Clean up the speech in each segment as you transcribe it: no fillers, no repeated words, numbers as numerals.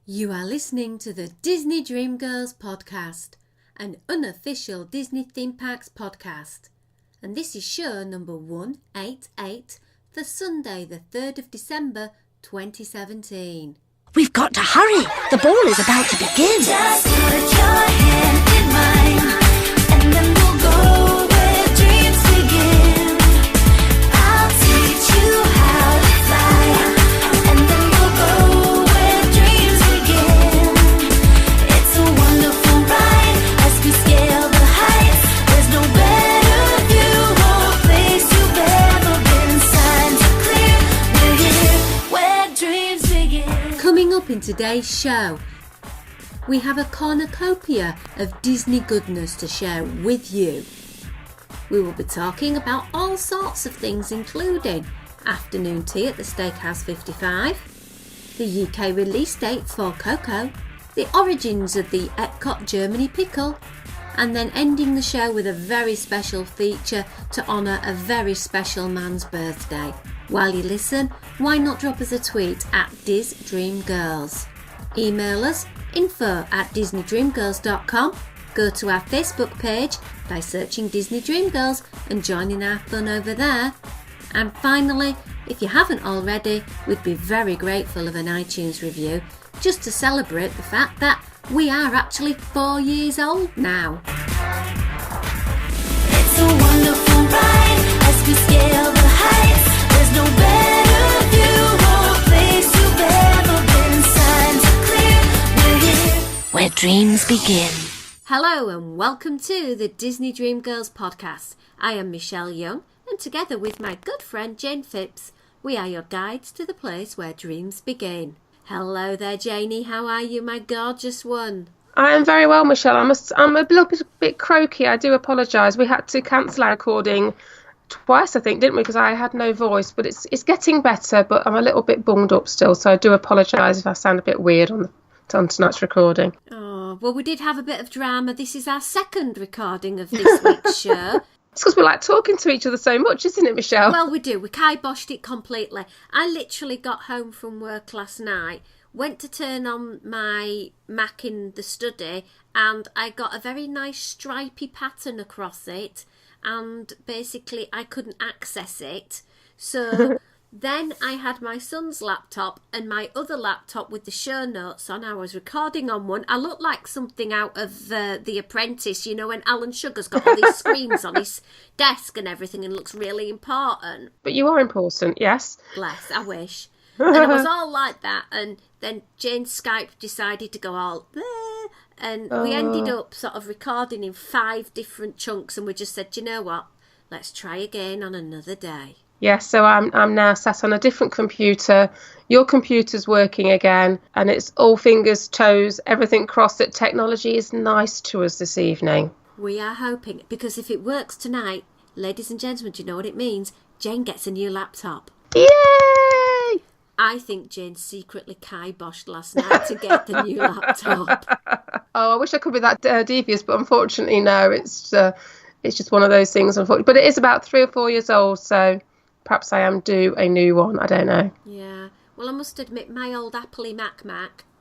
You are listening to the Disney Dream Girls podcast, an unofficial Disney theme parks podcast. And this is show number 188 for Sunday the 3rd of December 2017. We've got to hurry. The ball is about to begin. Just put your hand in mine, and then we'll go where dreams begin. I'll teach you how to fly, and then we'll go where dreams begin. It's a wonderful ride as we scale the heights. There's no better view or place you've ever been. Signs are clear. We're here where dreams begin. Coming up in today's show, we have a cornucopia of Disney goodness to share with you. We will be talking about all sorts of things, including afternoon tea at the Steakhouse 55, the UK release date for Coco, the origins of the Epcot Germany Pickle, and then ending the show with a very special feature to honour a very special man's birthday. While you listen, why not drop us a tweet at DisDreamGirls. Email us info@DisneyDreamGirls.com. Go to our Facebook page by searching Disney Dream Girls and joining our fun over there. And finally, if you haven't already, we'd be very grateful of an iTunes review just to celebrate the fact that we are actually 4 years old now. It's a wonderful ride as we scale the heights. There's no better view or place you've ever been. Signs are clear. We're here Where dreams begin. Hello and welcome to the Disney Dream Girls podcast. I am Michelle Young, and together with my good friend Jayne Phipps, we are your guides to the place where dreams begin. Hello there, Jayne. How are you, my gorgeous one? I am very well, Michelle. I'm a little bit croaky. I do apologise. We had to cancel our recording twice, I think, didn't we? Because I had no voice. But it's getting better. But I'm a little bit bunged up still, so I do apologise if I sound a bit weird on tonight's recording. Oh, well, we did have a bit of drama. This is our second recording of this week's show. It's because we like talking to each other so much, isn't it, Michelle? Well, we do. We kiboshed it completely. I literally got home from work last night, went to turn on my Mac in the study, and I got a very nice stripy pattern across it, and basically I couldn't access it. So then I had my son's laptop and my other laptop with the show notes on. I was recording on one. I looked like something out of The Apprentice, you know, when Alan Sugar's got all these screens on his desk and everything and looks really important. But you are important, yes. Bless, I wish. And I was all like that, and then Jayne's Skype decided to go all there, and we ended up sort of recording in 5 different chunks, and we just said, you know what, let's try again on another day. Yes, so I'm now sat on a different computer. Your computer's working again, and it's all fingers, toes, everything crossed that technology is nice to us this evening. We are hoping, because if it works tonight, ladies and gentlemen, do you know what it means? Jayne gets a new laptop. Yay! I think Jayne secretly kiboshed last night to get the new laptop. Oh, I wish I could be that devious, but unfortunately, no. It's just one of those things, unfortunately. But it is about 3 or 4 years old, so perhaps I am due a new one. I don't know. Yeah. Well, I must admit, my old Apple Mac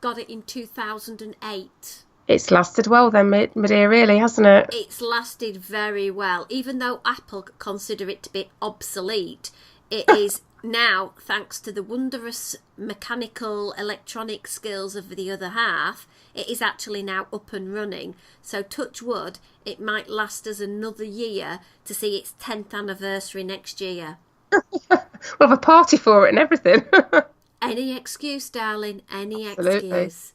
got it in 2008. It's lasted well then, my dear, really, hasn't it? It's lasted very well. Even though Apple consider it to be obsolete, it is now, thanks to the wondrous mechanical electronic skills of the other half, it is actually now up and running. So touch wood, it might last us another year to see its 10th anniversary next year. We'll have a party for it and everything. Any excuse, darling, any Absolutely. excuse.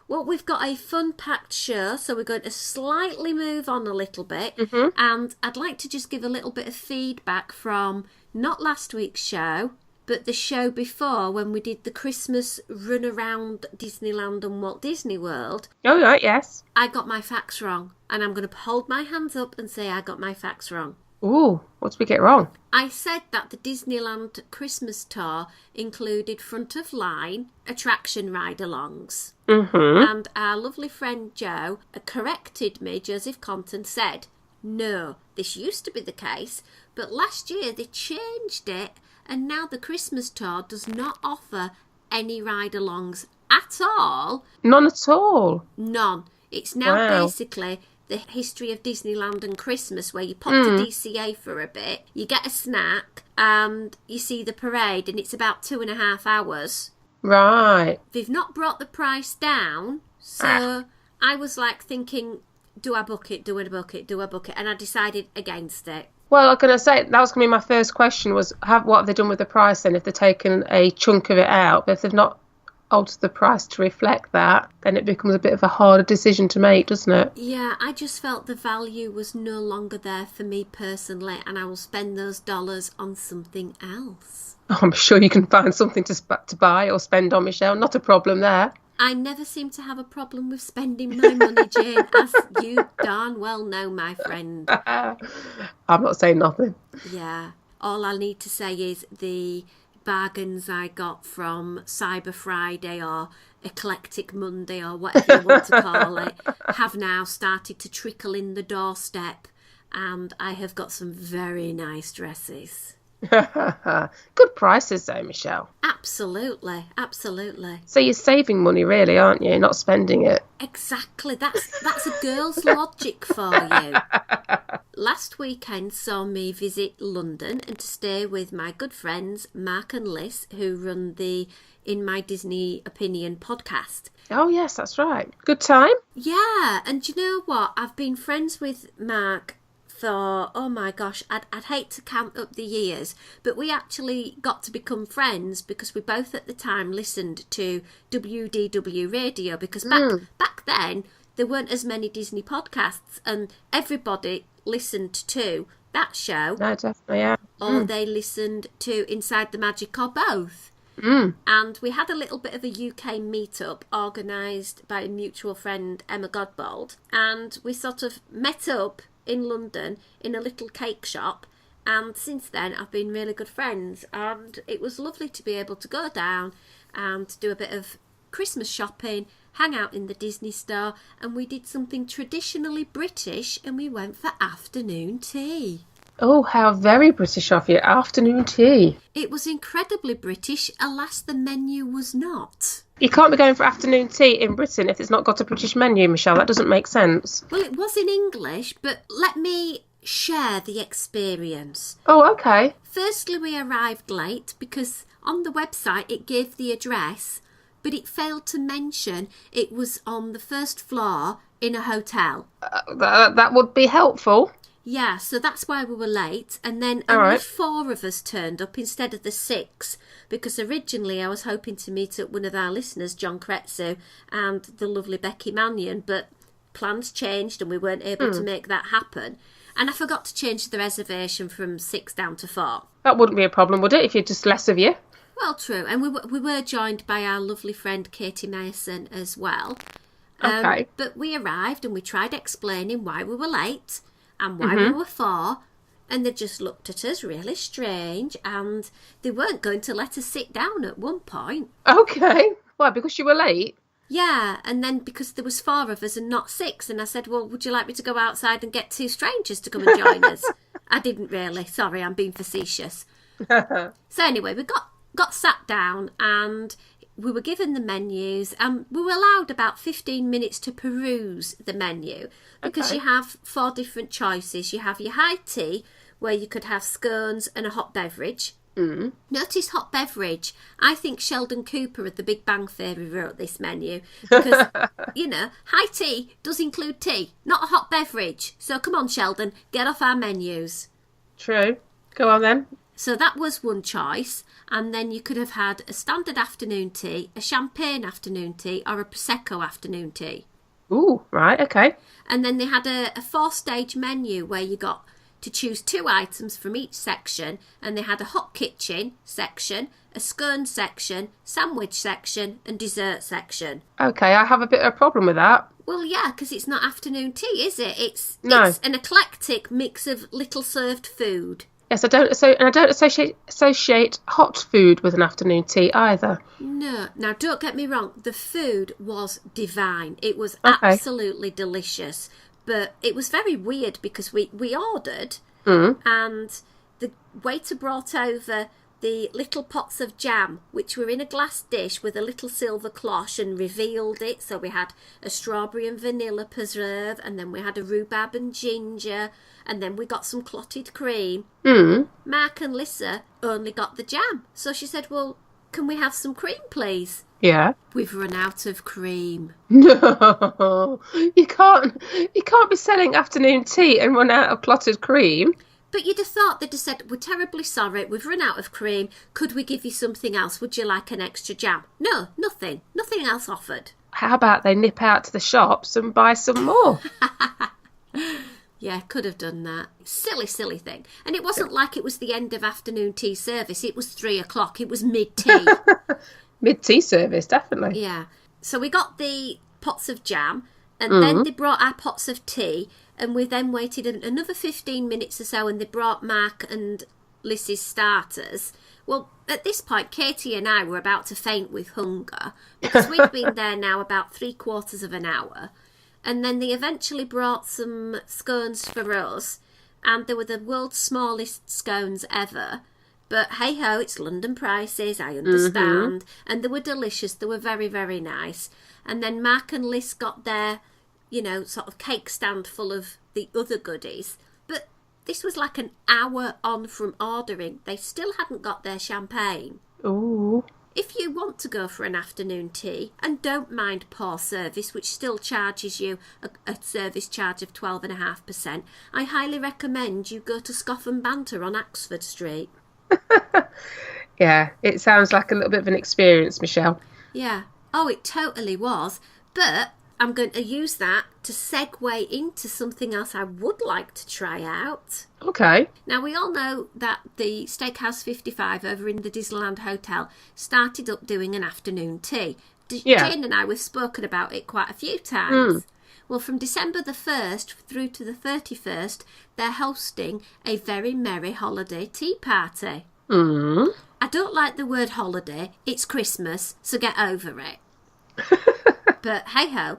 Well, we've got a fun-packed show, so we're going to slightly move on a little bit. Mm-hmm. And I'd like to just give a little bit of feedback from not last week's show, but the show before when we did the Christmas run around Disneyland and Walt Disney World. Oh, right, yes. I got my facts wrong, and I'm going to hold my hands up and say I got my facts wrong. Ooh, what did we get wrong? I said that the Disneyland Christmas tour included front-of-line attraction ride-alongs. Mm-hmm. And our lovely friend Joe corrected me. Joseph Compton said, no, this used to be the case, but last year they changed it, and now the Christmas tour does not offer any ride-alongs at all. None at all. None. It's now Wow. basically the history of Disneyland and Christmas, where you pop to DCA for a bit, you get a snack, and you see the parade, and it's about 2.5 hours. Right. They've not brought the price down, so I was like thinking, do I book it, do I book it, do I book it? And I decided against it. Well, I'm going to say, that was going to be my first question, was what have they done with the price then, if they've taken a chunk of it out? But if they've not altered the price to reflect that, then it becomes a bit of a harder decision to make, doesn't it? Yeah, I just felt the value was no longer there for me personally, and I will spend those dollars on something else. Oh, I'm sure you can find something to buy or spend on, Michelle. Not a problem there. I never seem to have a problem with spending my money, Jane, as you darn well know, my friend. I'm not saying nothing. Yeah. All I need to say is the bargains I got from Cyber Friday or Eclectic Monday or whatever you want to call it have now started to trickle in the doorstep, and I have got some very nice dresses. Good prices though, Michelle. Absolutely, absolutely. So you're saving money really, aren't you? Not spending it. Exactly. That's a girl's logic for you. Last weekend saw me visit London and to stay with my good friends Mark and Liz, who run the In My Disney Opinion podcast. Oh yes, that's right. Good time? Yeah, and you know what? I've been friends with Mark for, oh my gosh, I'd hate to count up the years, but we actually got to become friends because we both at the time listened to WDW radio, because back then there weren't as many Disney podcasts and everybody listened to that show. No, definitely, yeah. Or they listened to Inside the Magic, or both. And we had a little bit of a UK meetup organised by a mutual friend, Emma Godbold, and we sort of met up in London in a little cake shop, and since then I've been really good friends, and it was lovely to be able to go down and do a bit of Christmas shopping, hang out in the Disney store, and we did something traditionally British, and we went for afternoon tea. Oh, how very British of you. Afternoon tea. It was incredibly British, alas the menu was not. You can't be going for afternoon tea in Britain if it's not got a British menu, Michelle. That doesn't make sense. Well, it was in English, but let me share the experience. Oh, okay. Firstly, we arrived late because on the website it gave the address, but it failed to mention it was on the first floor in a hotel. That would be helpful. Yeah, so that's why we were late, and then All only right. 4 of us turned up instead of the 6, because originally I was hoping to meet up one of our listeners, John Kretsu, and the lovely Becky Mannion, but plans changed and we weren't able to make that happen. And I forgot to change the reservation from 6 down to 4. That wouldn't be a problem, would it, if you're just less of you? Well, true, and we were joined by our lovely friend Katie Mason as well. Okay. But we arrived and we tried explaining why we were late and why we were 4, and they just looked at us really strange, and they weren't going to let us sit down at one point. Okay. Why, because you were late? Yeah, and then because there was 4 of us and not 6, and I said, well, would you like me to go outside and get 2 strangers to come and join us? I didn't really. Sorry, I'm being facetious. So anyway, we got sat down and we were given the menus, and we were allowed about 15 minutes to peruse the menu, because you have 4 different choices. You have your high tea, where you could have scones and a hot beverage. Notice hot beverage. I think Sheldon Cooper at the Big Bang Theory wrote this menu, because, you know, high tea does include tea, not a hot beverage. So come on, Sheldon, get off our menus. True. Go on then. So that was one choice, and then you could have had a standard afternoon tea, a champagne afternoon tea, or a Prosecco afternoon tea. Ooh, right, okay. And then they had a 4-stage menu where you got to choose 2 items from each section, and they had a hot kitchen section, a scone section, sandwich section, and dessert section. Okay, I have a bit of a problem with that. Well, yeah, because it's not afternoon tea, is it? It's an eclectic mix of little served food. Yes, I don't associate hot food with an afternoon tea either. No, now don't get me wrong, the food was divine. It was Okay. absolutely delicious, but it was very weird because we ordered and the waiter brought over the little pots of jam, which were in a glass dish with a little silver cloche, and revealed it. So we had a strawberry and vanilla preserve, and then we had a rhubarb and ginger, and then we got some clotted cream. Mark and Lissa only got the jam. So she said, well, can we have some cream, please? Yeah. We've run out of cream. No, you can't be selling afternoon tea and run out of clotted cream. But you'd have thought they'd have said, we're terribly sorry, we've run out of cream. Could we give you something else? Would you like an extra jam? No, nothing. Nothing else offered. How about they nip out to the shops and buy some more? Yeah, could have done that. Silly, silly thing. And it wasn't like it was the end of afternoon tea service. It was 3 o'clock. It was mid-tea. Mid-tea service, definitely. Yeah. So we got the pots of jam, and then they brought our pots of tea, and we then waited another 15 minutes or so, and they brought Mark and Liss's starters. Well, at this point, Katie and I were about to faint with hunger, because we'd been there now about 3/4 of an hour. And then they eventually brought some scones for us, and they were the world's smallest scones ever. But hey-ho, it's London prices, I understand. And they were delicious. They were very, very nice. And then Mark and Liz got their, sort of cake stand full of the other goodies. But this was like an hour on from ordering. They still hadn't got their champagne. Ooh. If you want to go for an afternoon tea and don't mind poor service, which still charges you a service charge of 12.5%, I highly recommend you go to Scoff and Banter on Oxford Street. Yeah, it sounds like a little bit of an experience, Michelle. Yeah. Oh, it totally was. But I'm going to use that to segue into something else I would like to try out. Okay. Now, we all know that the Steakhouse 55 over in the Disneyland Hotel started up doing an afternoon tea. Jayne and I, we've spoken about it quite a few times. Well, from December the 1st through to the 31st, they're hosting a very merry holiday tea party. I don't like the word holiday. It's Christmas, so get over it. But hey-ho.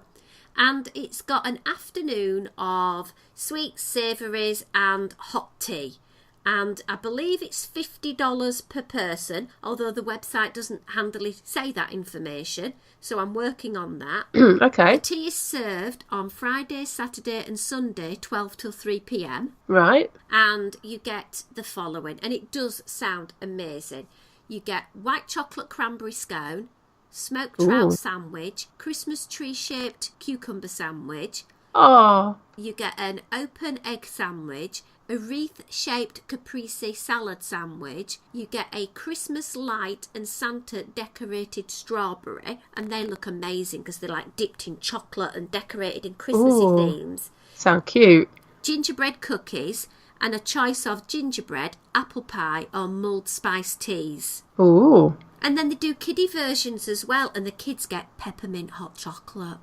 And it's got an afternoon of sweets, savouries and hot tea. And I believe it's $50 per person, although the website doesn't handily say that information. So I'm working on that. Okay. The tea is served on Friday, Saturday and Sunday, 12 till 3 p.m. Right. And you get the following. And it does sound amazing. You get white chocolate cranberry scone, smoked trout sandwich, Christmas tree-shaped cucumber sandwich. Oh. You get an open egg sandwich, a wreath-shaped caprese salad sandwich. You get a Christmas light and Santa decorated strawberry, and they look amazing because they're like dipped in chocolate and decorated in Christmassy themes. Sound cute. Gingerbread cookies and a choice of gingerbread, apple pie or mulled spice teas. Ooh. And then they do kiddie versions as well, and the kids get peppermint hot chocolate.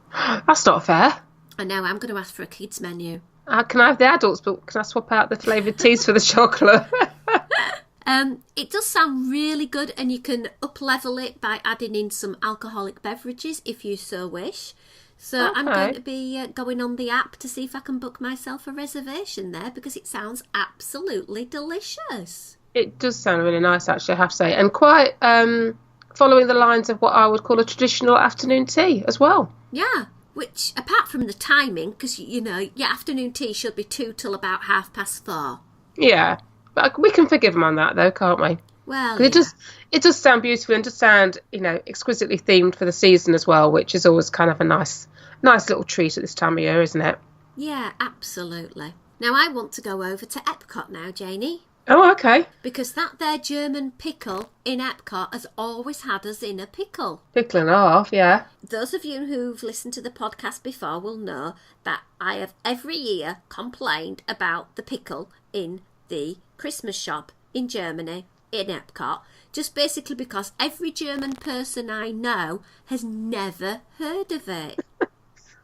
That's not fair. I know, I'm going to ask for a kids menu. Can I have the adults, but can I swap out the flavoured teas for the chocolate? It does sound really good, and you can up-level it by adding in some alcoholic beverages if you so wish. So I'm going to be going on the app to see if I can book myself a reservation there, because it sounds absolutely delicious. It does sound really nice, actually, I have to say. And quite following the lines of what I would call a traditional afternoon tea as well. Yeah, which, apart from the timing, because, your afternoon tea should be 2 till about 4:30. Yeah, but we can forgive them on that, though, can't we? Well, it does sound beautiful, and does sound, exquisitely themed for the season as well, which is always kind of a nice little treat at this time of year, isn't it? Yeah, absolutely. Now, I want to go over to Epcot now, Janie. Oh, okay. Because that there German pickle in Epcot has always had us in a pickle. Pickle and a half, yeah. Those of you who've listened to the podcast before will know that I have every year complained about the pickle in the Christmas shop in Germany, in Epcot, just basically because every German person I know has never heard of it.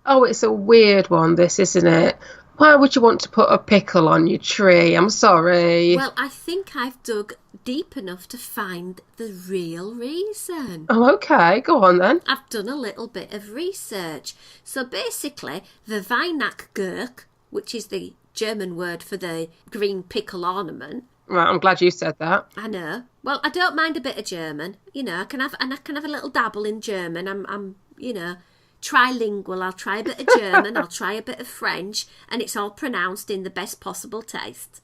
Oh, it's a weird one, this, isn't it? Why would you want to put a pickle on your tree? I'm sorry. Well, I think I've dug deep enough to find the real reason. Oh, okay. Go on then. I've done a little bit of research. So basically, the Weihnachtsgurke, which is the German word for the green pickle ornament, Right, I'm glad you said that. I know. Well, I don't mind a bit of German. You know, I can have a little dabble in German. I'm trilingual. I'll try a bit of German. I'll try a bit of French, and it's all pronounced in the best possible taste.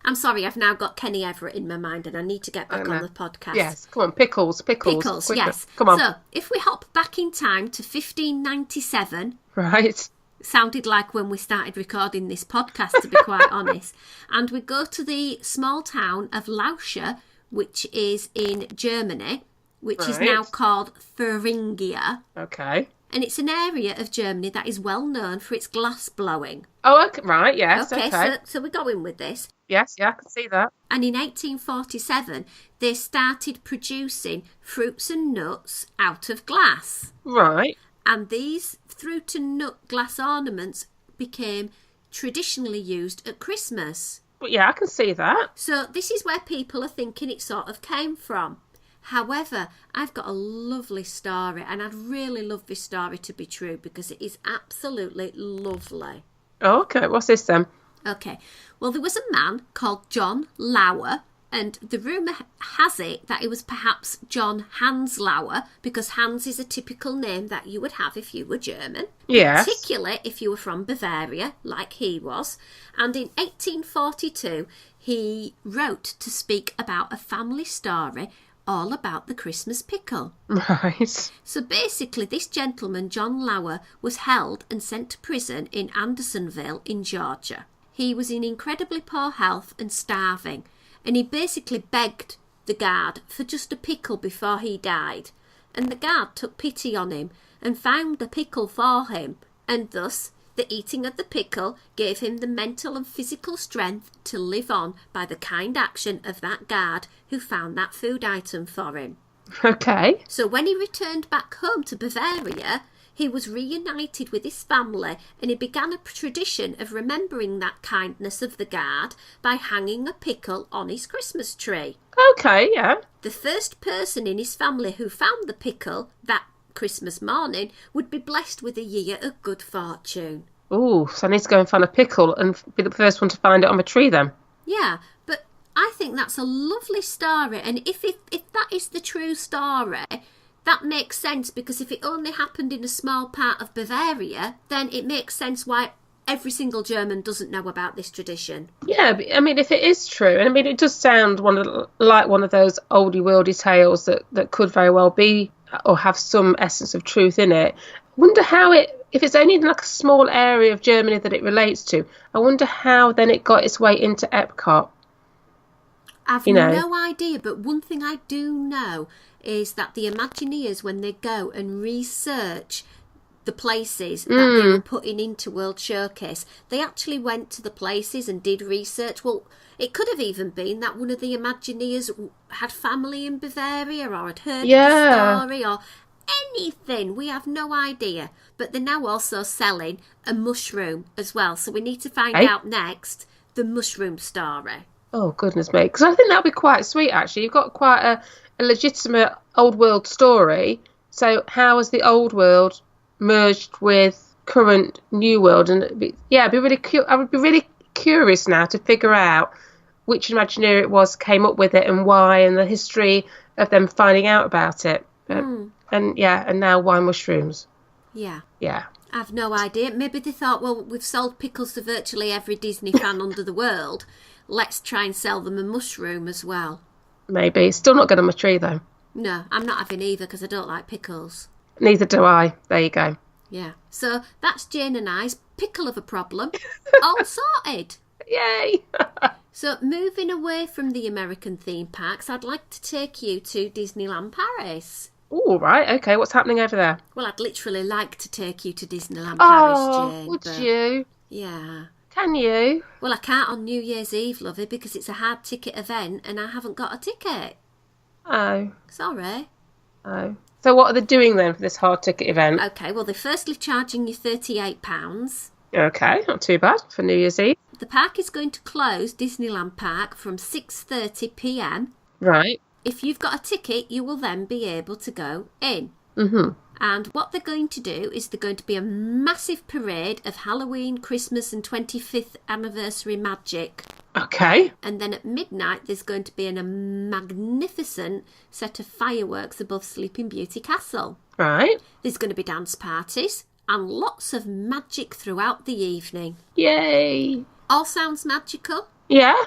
I'm sorry, I've now got Kenny Everett in my mind, and I need to get back on the podcast. Yes, come on, Pickles. Pickles, Quicker. yes. Come on. So, if we hop back in time to 1597, Right. sounded like when we started recording this podcast, to be quite honest, and we go to the small town of Lauscher, which is in Germany, which is now called Thuringia. Okay. And it's an area of Germany that is well known for its glass blowing. Oh, okay. Right, yes, okay. So we're going with this. Yes, yeah, I can see that. And in 1847, they started producing fruits and nuts out of glass. Right. And these fruit and nut glass ornaments became traditionally used at Christmas. But yeah, I can see that. So this is where people are thinking it sort of came from. However, I've got a lovely story, and I'd really love this story to be true because it is absolutely lovely. Oh, okay. What's this then? Okay, well, there was a man called John Lauer, and the rumour has it that it was perhaps John Hans Lauer, because Hans is a typical name that you would have if you were German. Yes. Particularly if you were from Bavaria, like he was. And in 1842, he wrote to speak about a family story all about the Christmas pickle. Right. So basically, this gentleman, John Lauer, was held and sent to prison in Andersonville in Georgia. He was in incredibly poor health and starving, and he basically begged the guard for just a pickle before he died. And the guard took pity on him and found the pickle for him, and thus the eating of the pickle gave him the mental and physical strength to live on by the kind action of that guard who found that food item for him. Okay. So when he returned back home to Bavaria, he was reunited with his family, and he began a tradition of remembering that kindness of the guard by hanging a pickle on his Christmas tree. Okay, yeah. The first person in his family who found the pickle that Christmas morning would be blessed with a year of good fortune. Ooh, so I need to go and find a pickle and be the first one to find it on my tree then. Yeah, but I think that's a lovely story, and if that is the true story, that makes sense, because if it only happened in a small part of Bavaria, then it makes sense why every single German doesn't know about this tradition. Yeah, but, I mean, if it is true, and I mean, it does sound like one of those oldie-worldy tales that could very well be or have some essence of truth in it. I wonder how if it's only in like a small area of Germany that it relates to, I wonder how then it got its way into Epcot. I've no idea, but one thing I do know is that the Imagineers, when they go and research the places that they were putting into World Showcase, they actually went to the places and did research. Well, it could have even been that one of the Imagineers had family in Bavaria or had heard the story or anything. We have no idea. But they're now also selling a mushroom as well. So we need to find out next the mushroom story. Oh, goodness me. Because I think that would be quite sweet, actually. You've got quite a legitimate old world story. So how has the old world merged with current new world? And I would be really curious now to figure out which Imagineer it was came up with it and why, and the history of them finding out about it. And now why mushrooms? Yeah. Yeah. I've no idea. Maybe they thought, well, we've sold pickles to virtually every Disney fan under the world. Let's try and sell them a mushroom as well. Maybe. It's still not good on my tree, though. No, I'm not having either because I don't like pickles. Neither do I. There you go. Yeah. So that's Jayne and I's pickle of a problem. All sorted. Yay! So moving away from the American theme parks, I'd like to take you to Disneyland Paris. All right. Okay. What's happening over there? Well, I'd literally like to take you to Disneyland Paris, Jayne. Would you? Yeah. Can you? Well, I can't on New Year's Eve, lovey, because it's a hard ticket event and I haven't got a ticket. Oh. Sorry. Oh. So what are they doing then for this hard ticket event? Okay, well, they're firstly charging you £38. Okay, not too bad for New Year's Eve. The park is going to close, Disneyland Park, from 6:30pm. Right. If you've got a ticket, you will then be able to go in. Mm-hmm. And what they're going to do is they're going to be a massive parade of Halloween, Christmas and 25th anniversary magic Okay. And then at midnight, there's going to be a magnificent set of fireworks above Sleeping Beauty Castle. Right. There's going to be dance parties and lots of magic throughout the evening. Yay. All sounds magical. Yeah.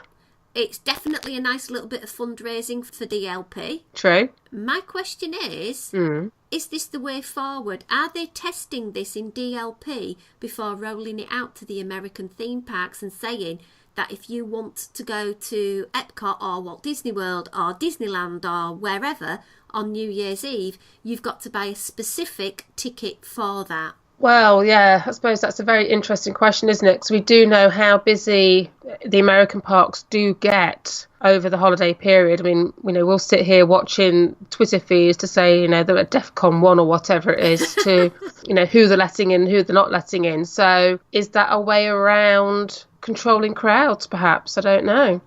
It's definitely a nice little bit of fundraising for DLP. True. My question is this the way forward? Are they testing this in DLP before rolling it out to the American theme parks and saying that if you want to go to Epcot or Walt Disney World or Disneyland or wherever on New Year's Eve, you've got to buy a specific ticket for that? Well, yeah, I suppose that's a very interesting question, isn't it? Because we do know how busy the American parks do get over the holiday period. I mean, we'll sit here watching Twitter feeds to say, they're at DEFCON 1 or whatever it is to, who they're letting in, who they're not letting in. So is that a way around controlling crowds, perhaps? I don't know.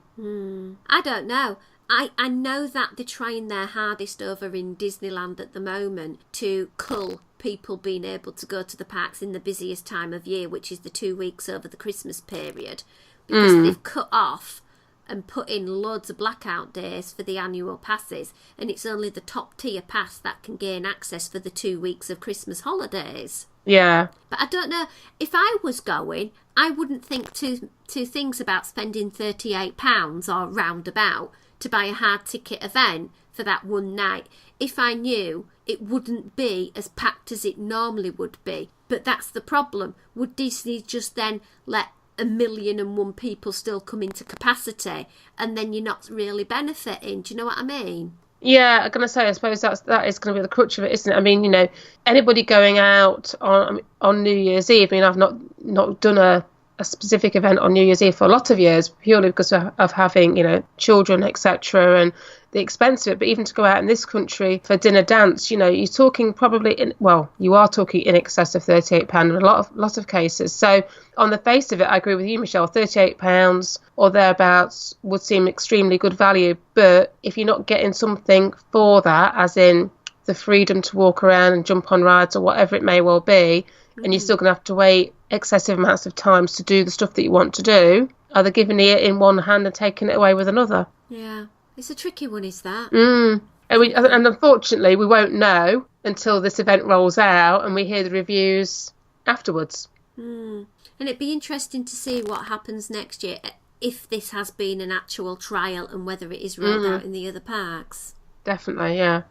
I don't know. I know that they're trying their hardest over in Disneyland at the moment to cull people being able to go to the parks in the busiest time of year, which is the 2 weeks over the Christmas period, because they've cut off and put in loads of blackout days for the annual passes, and it's only the top tier pass that can gain access for the 2 weeks of Christmas holidays. Yeah. But I don't know, if I was going, I wouldn't think two things about spending £38 or roundabout to buy a hard ticket event for that one night if I knew it wouldn't be as packed as it normally would be. But that's the problem. Would Disney just then let 1,000,001 people still come into capacity and then you're not really benefiting? Do you know what I mean? Yeah, I'm going to say, I suppose that is going to be the crutch of it, isn't it? I mean, anybody going out on New Year's Eve, I mean, I've not done a specific event on New Year's Eve for a lot of years, purely because of having, children, etc., and the expense of it. But even to go out in this country for dinner dance, you're talking probably you are talking in excess of £38 in a lot of cases. So on the face of it, I agree with you, Michelle, £38 or thereabouts would seem extremely good value. But if you're not getting something for that, as in the freedom to walk around and jump on rides or whatever it may well be, and you're still going to have to wait excessive amounts of times to do the stuff that you want to do, are they giving it in one hand and taking it away with another? Yeah, it's a tricky one, is that? And unfortunately, we won't know until this event rolls out and we hear the reviews afterwards. And it'd be interesting to see what happens next year, if this has been an actual trial and whether it is rolled out in the other parks. Definitely, yeah.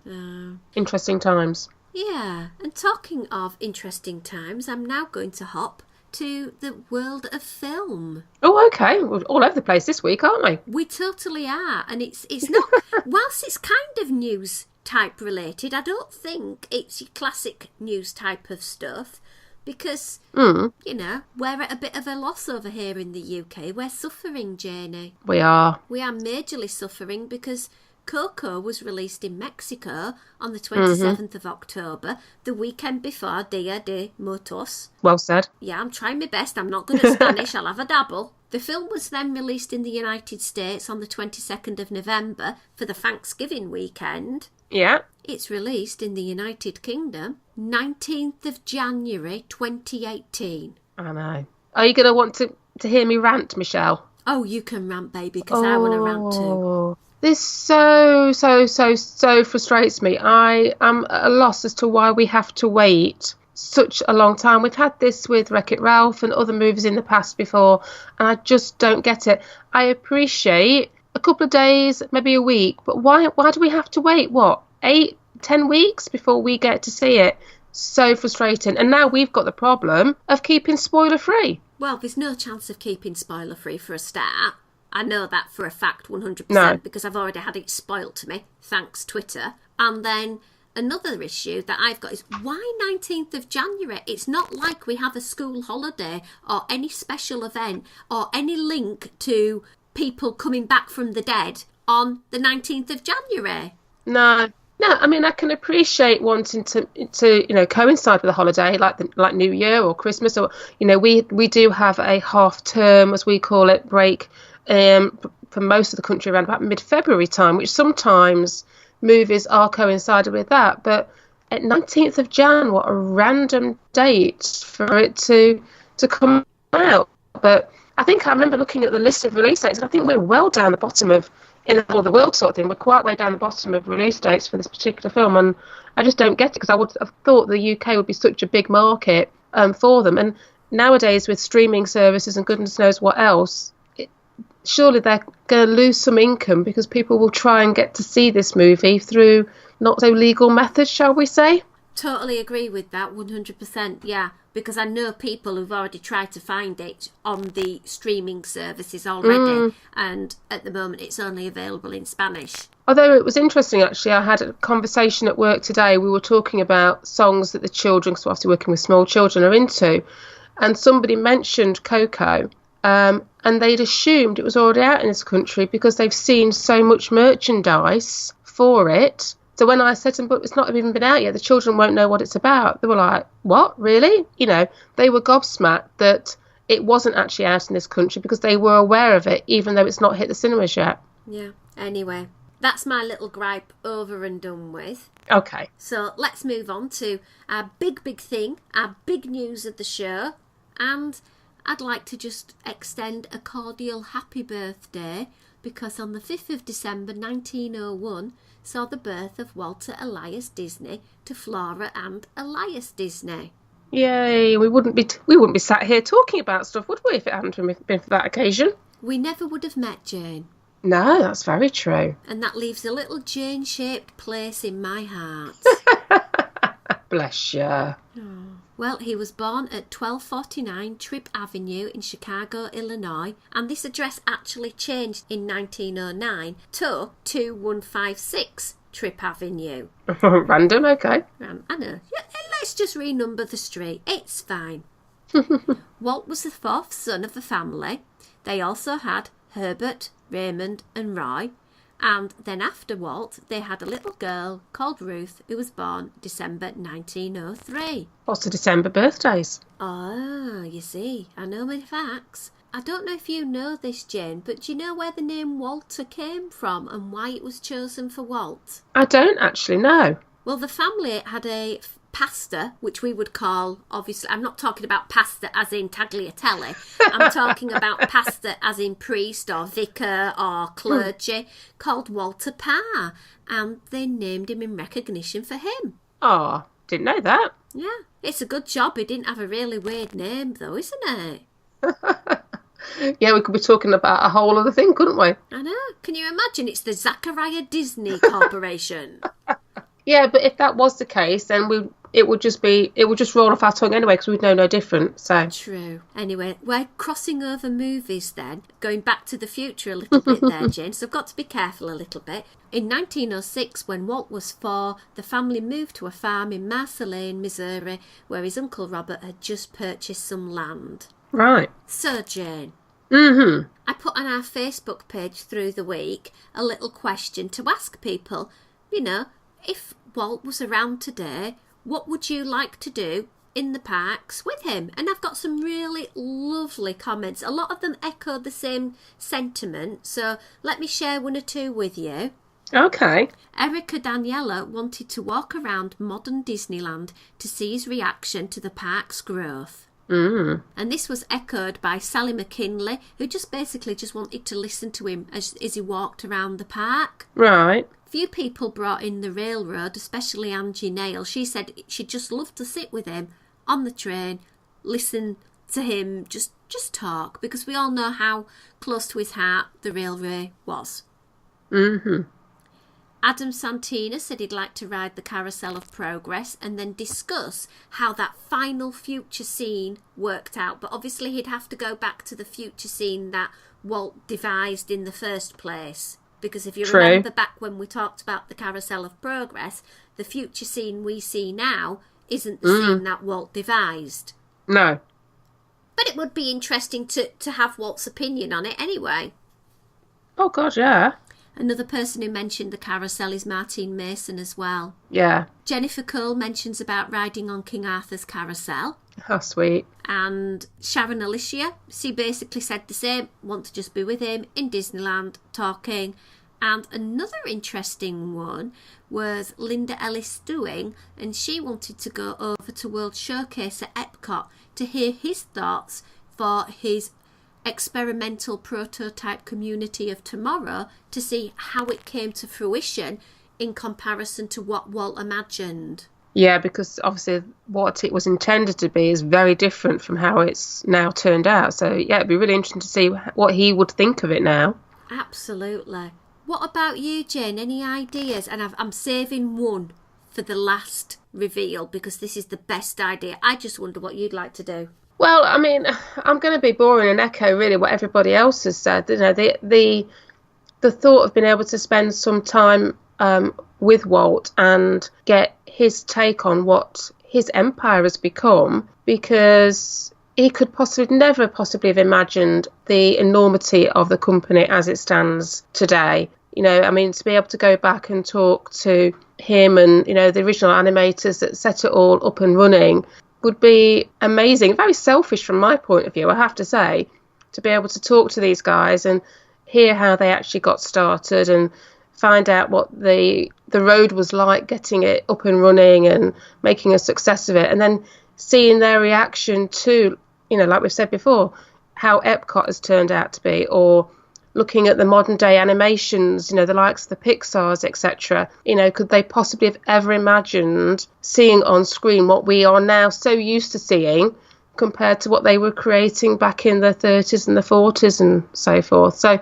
Interesting times. Yeah, and talking of interesting times, I'm now going to hop to the world of film. Oh, okay. We're all over the place this week, aren't we? We totally are, and it's not, whilst it's kind of news type related, I don't think it's your classic news type of stuff, because, we're at a bit of a loss over here in the UK. We're suffering, Jayne. We are. We are majorly suffering because Coco was released in Mexico on the 27th of October, the weekend before Dia de Muertos. Well said. Yeah, I'm trying my best. I'm not good at Spanish. I'll have a dabble. The film was then released in the United States on the 22nd of November for the Thanksgiving weekend. Yeah. It's released in the United Kingdom 19th of January 2018. I know. Are you going to want to hear me rant, Michelle? Oh, you can rant, baby, because I want to rant too. This so frustrates me. I am at a loss as to why we have to wait such a long time. We've had this with Wreck-It Ralph and other movies in the past before, and I just don't get it. I appreciate a couple of days, maybe a week, but why do we have to wait, 8-10 weeks before we get to see it? So frustrating. And now we've got the problem of keeping spoiler free. Well, there's no chance of keeping spoiler free for a start. I know that for a fact 100% No. because I've already had it spoilt to me, thanks Twitter. And then another issue that I've got is, why 19th of January? It's not like we have a school holiday or any special event or any link to people coming back from the dead on the 19th of January. No, I mean, I can appreciate wanting to coincide with a holiday like New Year or Christmas, or we do have a half term, as we call it, break for most of the country around about mid-February time, which sometimes movies are coincided with that. But at 19th of Jan, what a random date for it to come out. But I think I remember looking at the list of release dates, and I think we're well down the bottom of in all the world sort of thing. We're quite way down the bottom of release dates for this particular film, and I just don't get it because I would have thought the UK would be such a big market for them. And nowadays with streaming services and goodness knows what else, surely they're going to lose some income because people will try and get to see this movie through not so legal methods, shall we say? Totally agree with that, 100%, yeah. Because I know people who've already tried to find it on the streaming services already, and at the moment it's only available in Spanish. Although it was interesting, actually, I had a conversation at work today. We were talking about songs that the children, because we're obviously working with small children, are into. And somebody mentioned Coco, and they'd assumed it was already out in this country because they've seen so much merchandise for it. So when I said to them, but it's not even been out yet, the children won't know what it's about. They were like, what, really? You know, they were gobsmacked that it wasn't actually out in this country because they were aware of it, even though it's not hit the cinemas yet. Yeah, anyway, that's my little gripe over and done with. Okay. So let's move on to our big thing, our big news of the show. And I'd like to just extend a cordial happy birthday because on the 5th of December 1901 saw the birth of Walter Elias Disney to Flora and Elias Disney. Yay, we wouldn't be sat here talking about stuff, would we, if it hadn't been for that occasion? We never would have met Jayne. No, that's very true. And that leaves a little Jayne-shaped place in my heart. Bless you. Well, he was born at 1249 Tripp Avenue in Chicago, Illinois, and this address actually changed in 1909 to 2156 Tripp Avenue. Random, okay. I know. Yeah, let's just renumber the street. It's fine. Walt was the fourth son of the family. They also had Herbert, Raymond and Roy. And then after Walt, they had a little girl called Ruth who was born December 1903. What's the December birthdays? Ah, you see, I know my facts. I don't know if you know this, Jayne, but do you know where the name Walter came from and why it was chosen for Walt? I don't actually know. Well, the family had a pastor, which we would call, obviously, I'm not talking about pastor as in tagliatelle. I'm talking about pastor as in priest or vicar or clergy, called Walter Parr, and they named him in recognition for him. Oh, didn't know that. Yeah, it's a good job he didn't have a really weird name, though, isn't it? Yeah, we could be talking about a whole other thing, couldn't we? I know. Can you imagine? It's the Zachariah Disney Corporation. Yeah, but if that was the case, then it would just roll off our tongue anyway because we'd know no different. So True. Anyway, we're crossing over movies then, going back to the future a little bit there, Jayne, so I've got to be careful a little bit. In 1906, when Walt was 4, the family moved to a farm in Marceline, Missouri, where his Uncle Robert had just purchased some land. right. So, Jayne, Mm-hmm. I put on our Facebook page through the week a little question to ask people, you know, if Walt was around today, what would you like to do in the parks with him? And I've got some really lovely comments. A lot of them echo the same sentiment, so let me share one or two with you. Okay. Erica Daniela wanted to walk around modern Disneyland to see his reaction to the park's growth. Mm. And this was echoed by Sally McKinley, who just wanted to listen to him as he walked around the park. Right. Few people brought in the railroad, especially Angie Nail. She said she'd just love to sit with him on the train, listen to him just talk, because we all know how close to his heart the railway was. Mm-hmm. Adam Santina said he'd like to ride the Carousel of Progress and then discuss how that final future scene worked out. But obviously he'd have to go back to the future scene that Walt devised in the first place. Because if you remember back when we talked about the Carousel of Progress, the future scene we see now isn't the scene that Walt devised. No. But it would be interesting to have Walt's opinion on it anyway. Oh, God, yeah. Another person who mentioned the carousel is Martine Mason as well. Yeah. Jennifer Cole mentions about riding on King Arthur's carousel. How sweet. And Sharon Alicia, she basically said the same, want to just be with him in Disneyland, talking. And another interesting one was Linda Ellis Stewing, and she wanted to go over to World Showcase at Epcot to hear his thoughts for his experimental prototype community of tomorrow to see how it came to fruition in comparison to what Walt imagined. Yeah, because obviously what it was intended to be is very different from how it's now turned out. So, yeah, it'd be really interesting to see what he would think of it now. Absolutely. What about you, Jayne? Any ideas? And I'm saving one for the last reveal because this is the best idea. I just wonder what you'd like to do. Well, I mean, I'm going to be boring and echo really what everybody else has said. You know, the thought of being able to spend some time with Walt and get his take on what his empire has become, because he could never possibly have imagined the enormity of the company as it stands today. You know, I mean, to be able to go back and talk to him and, you know, the original animators that set it all up and running would be amazing. Very selfish from my point of view, I have to say, to be able to talk to these guys and hear how they actually got started and find out what the road was like getting it up and running and making a success of it, and then seeing their reaction to, you know, like we've said before, how Epcot has turned out to be, or looking at the modern day animations, you know, the likes of the Pixars, etc. You know, could they possibly have ever imagined seeing on screen what we are now so used to seeing compared to what they were creating back in the 30s and the 40s and so forth. So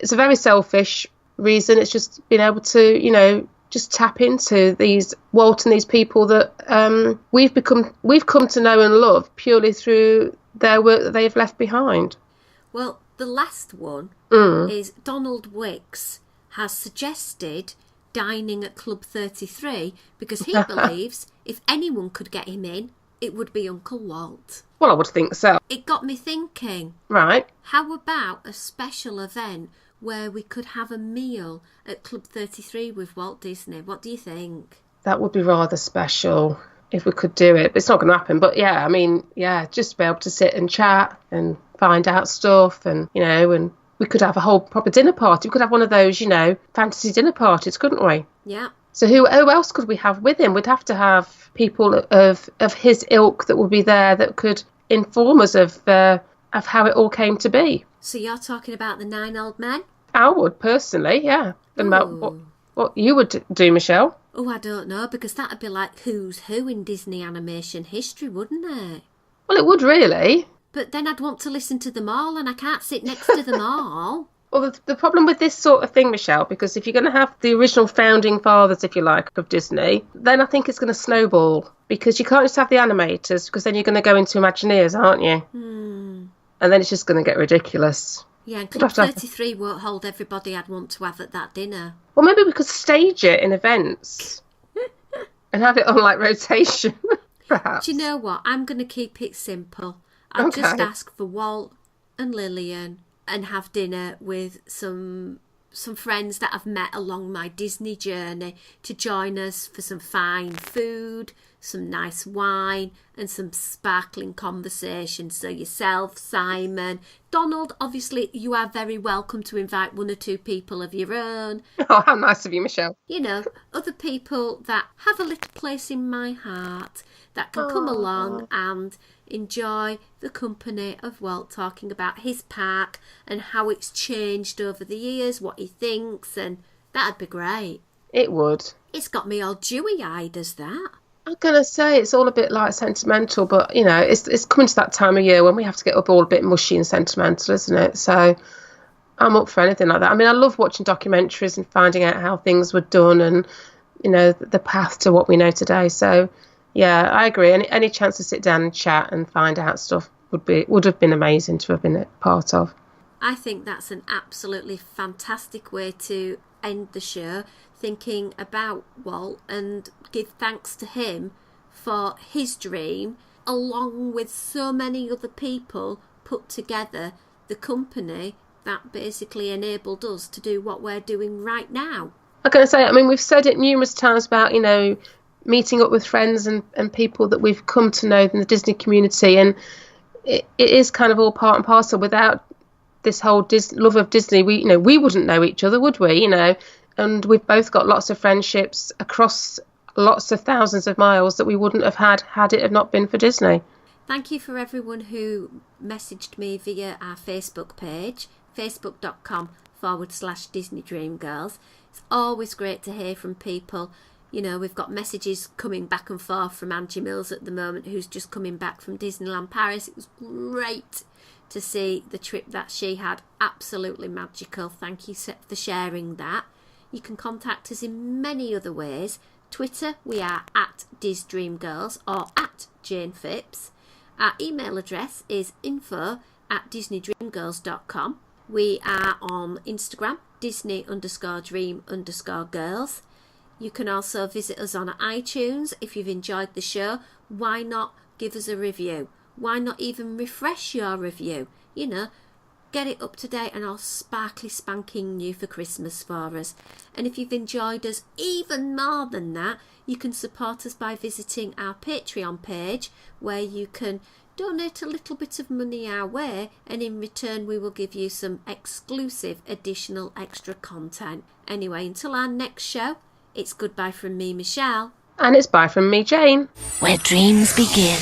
it's a very selfish reason. It's just being able to, you know, just tap into these Walt and these people that we've come to know and love purely through their work that they've left behind. Well, the last one is Donald Wicks has suggested dining at Club 33 because he believes if anyone could get him in, it would be Uncle Walt. Well, I would think so. It got me thinking. Right. How about a special event where we could have a meal at Club 33 with Walt Disney? What do you think? That would be rather special if we could do it. But it's not going to happen. But yeah, I mean, yeah, just to be able to sit and chat and find out stuff and, you know, and we could have a whole proper dinner party. We could have one of those, you know, fantasy dinner parties, couldn't we? Yeah. So who else could we have with him? We'd have to have people of his ilk that would be there that could inform us of how it all came to be. So you're talking about the 9 old men? I would, personally, yeah. And about what you would do, Michelle. Oh, I don't know, because that would be like who's who in Disney animation history, wouldn't it? Well, it would really. But then I'd want to listen to them all, and I can't sit next to them all. Well, the problem with this sort of thing, Michelle, because if you're going to have the original founding fathers, if you like, of Disney, then I think it's going to snowball. Because you can't just have the animators, because then you're going to go into Imagineers, aren't you? And then it's just going to get ridiculous. Yeah, and Club 33 won't hold everybody I'd want to have at that dinner. Well, maybe we could stage it in events and have it on, like, rotation, perhaps. Do you know what? I'm going to keep it simple. I'll just ask for Walt and Lillian and have dinner with some friends that I've met along my Disney journey to join us for some fine food, some nice wine and some sparkling conversation. So yourself, Simon, Donald, obviously you are very welcome to invite one or two people of your own. Oh, how nice of you, Michelle. You know, other people that have a little place in my heart that can come along and enjoy the company of Walt talking about his park and how it's changed over the years, what he thinks, and that'd be great. It would. It's got me all dewy-eyed as that. I'm going to say it's all a bit like sentimental, but, you know, it's coming to that time of year when we have to get up all a bit mushy and sentimental, isn't it? So I'm up for anything like that. I mean, I love watching documentaries and finding out how things were done and, you know, the path to what we know today. So, yeah, I agree. Any chance to sit down and chat and find out stuff would have been amazing to have been a part of. I think that's an absolutely fantastic way to end the show, thinking about Walt and give thanks to him for his dream, along with so many other people put together the company that basically enabled us to do what we're doing right now. I'm going to say, I mean, we've said it numerous times about, you know, meeting up with friends and people that we've come to know in the Disney community, and it is kind of all part and parcel. Without this whole love of Disney, we wouldn't know each other, would we? You know, and we've both got lots of friendships across lots of thousands of miles that we wouldn't have had it had not been for Disney. Thank you for everyone who messaged me via our Facebook page, facebook.com/Disney Dream Girls. It's always great to hear from people. You know, we've got messages coming back and forth from Angie Mills at the moment, who's just coming back from Disneyland Paris. It was great to see the trip that she had. Absolutely magical. Thank you for sharing that. You can contact us in many other ways. Twitter, we are @DisDreamGirls or @Jayne Phipps. Our email address is info@DisneyDreamGirls.com. We are on Instagram, Disney_Dream_Girls. You can also visit us on iTunes. If you've enjoyed the show, why not give us a review? Why not even refresh your review? You know, get it up to date and all sparkly spanking new for Christmas for us. And if you've enjoyed us even more than that, you can support us by visiting our Patreon page, where you can donate a little bit of money our way, and in return we will give you some exclusive additional extra content. Anyway, until our next show, it's goodbye from me, Michelle. And it's bye from me, Jayne. Where dreams begin.